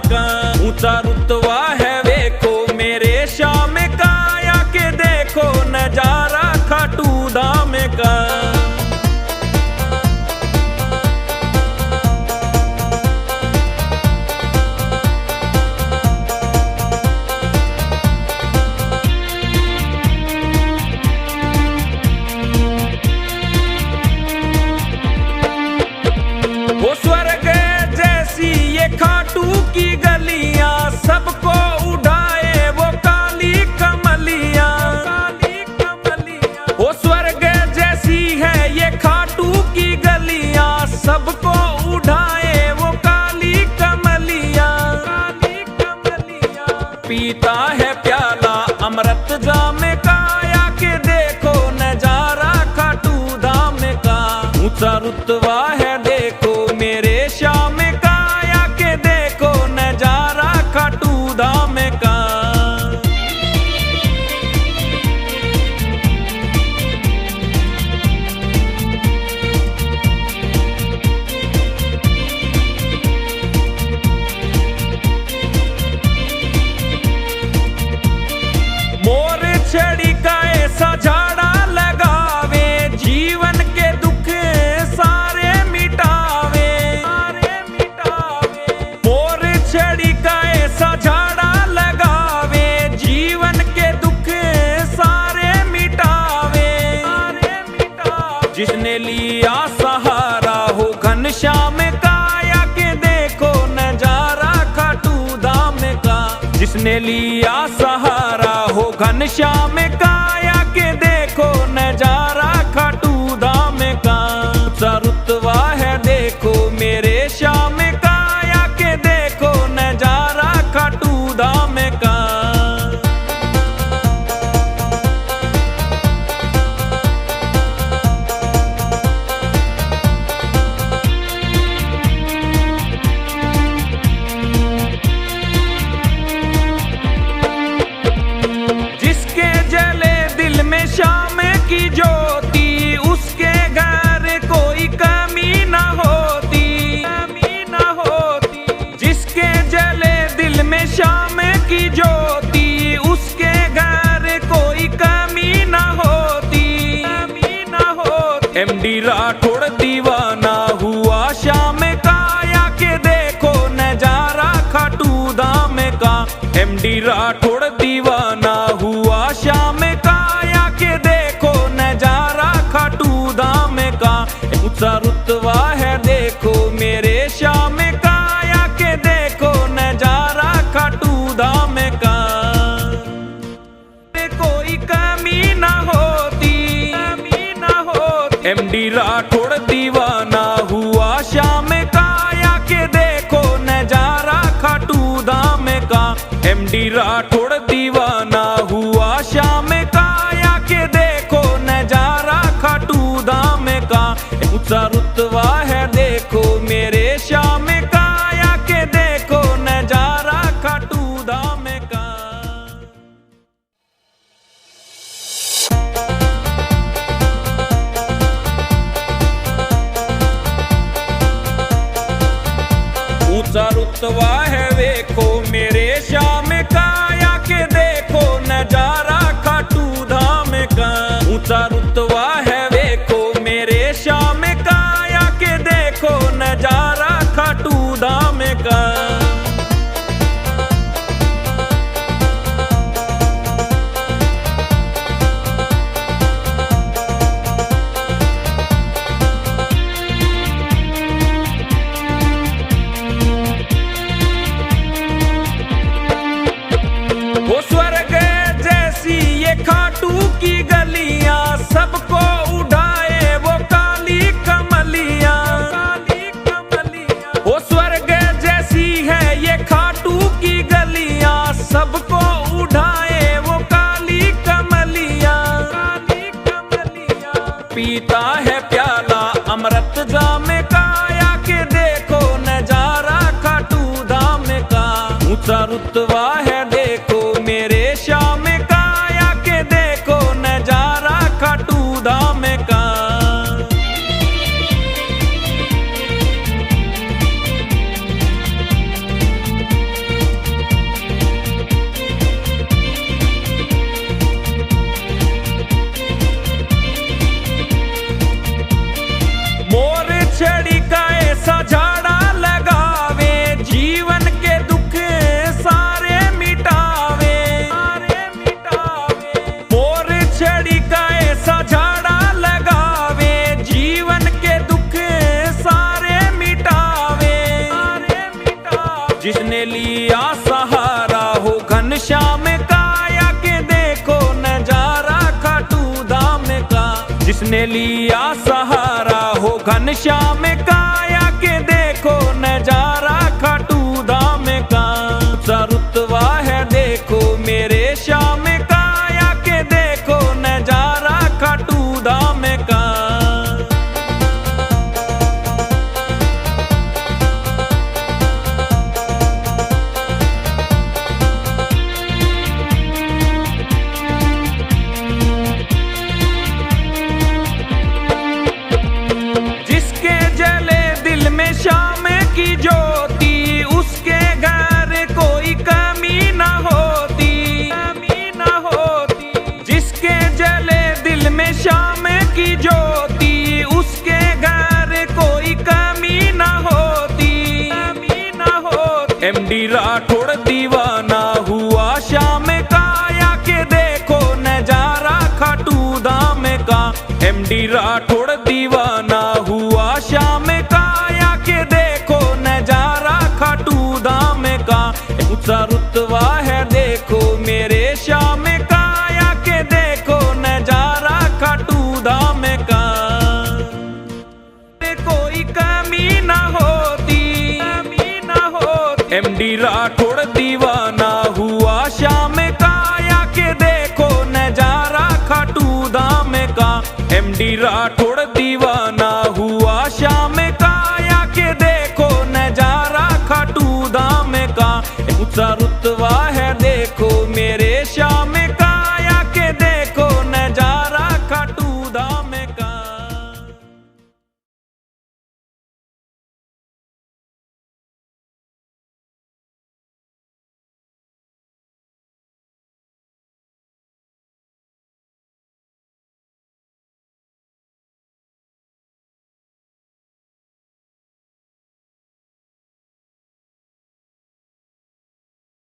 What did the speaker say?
का। ऊंचा रुतबा है देखो मेरे श्याम का, आके देखो नजारा खाटू धाम का। वो स्वर्ग जैसी ये खाटू की गलियां, सबको उड़ाए वो काली कमलियां। वो स्वर्ग जैसी है ये खाटू की गलियां, सबको उड़ाए वो काली कमलियां। पीता है प्याला अमृत जाम का, आके देखो नजारा खाटू धाम का। ऊंचा रुतबा है देखो मेरे श्याम का, आके देखो नजारा खाटू धाम का। मोर छड़ी का ऐसा झाड़ा लगावे, जीवन के दुख सारे मिटावे। मोर छड़ी का ऐसा झाड़ा लगावे, जीवन के दुख सारे मिटावे। जिसने लिया सहारा हो घनश्याम का, आके देखो नजारा खाटू धाम का। जिसने लिया सहारा हो घनश्याम का, आके देखो नजारा खाटू धाम का। ऊंचा रुतबा है देखो मेरे श्याम का, आके देखो नजारा खाटू धाम का। जिसके जले दिल में श्याम की ज्योति, उसके घर कोई कमी न होती। जिसके जले दिल में श्याम की ज्योति, उसके घर कोई कमी न होती। एमडी राठौड़ दीवाना हुआ श्याम का, आके देखो नजारा खाटू धाम का। एमडी राठौड़ दीवाना हुआ श्याम का, आके देखो नजारा खाटू धाम का। ऊंचा रुतबा है देखो मेरे श्याम का, आके देखो नजारा खाटू धाम का। कोई कमी न होती। एमडी राठौड़ दीवाना हुआ श्याम का, आके देखो नजारा खाटू धाम का। एमडी राठौड़ दीवाना हुआ श्याम का, आके देखो नजारा खाटू धाम का। ऊंचा रुतबा है देखो मेरे श्याम का, आके देखो नजारा खाटू धाम का। ऊंचा रुतबा है देखो मेरे श्याम का, आके देखो नजारा खाटू धाम का। ऊंचा रुतबा है देखो मेरे श्याम का, आके देखो नजारा खाटू धाम का। वो स्वर्ग जैसी ये खाटू की गलियां, सबको उड़ाए वो काली कमलियां। वो स्वर्ग जैसी है ये खाटू की गलियां, सबको उड़ाए वो काली कमलियां। पीता है प्याला अमृत जाम का, आके देखो नजारा खाटू धाम का। ऊंचा रुतबा है देखो मेरे श्याम का, आके देखो नजारा खाटू धाम का। जिसने लिया सहारा हो घनश्याम काया के देखो नजारा खाटू धाम का। जिसने लिया सहारा हो घनश्याम काया के देखो नजारा खाटू धाम का। ऊंचा रुतबा है देखो मेरे श्याम काया के देखो नजारा खाटू धाम का। जिसके जले दिल में श्याम की ज्योति उसके घर कोई कमी ना होती, कमी ना होती। जिसके जले दिल में श्याम की ज्योति उसके घर कोई कमी ना होती, कमी ना होती। एमडी राठौड़ दीवाना हुआ श्याम काया के देखो नजारा खाटू धाम का। एमडी राठौड़ दीवाना हुआ श्याम काया के देखो नजारा खाटू धाम का। ऊंचा रुतबा है देखो मेरे श्याम काया के देखो नजारा खाटू धाम का। कोई कमी ना होती, कमी ना होती। एमडी राठौड़ दीवाना हुआ श्याम काया के देखो नजारा खाटू धाम का। एमडी राठौड़ दीवाना हुआ श्याम काया के देखो नजारा खाटू धाम का। ऊंचा रुतबा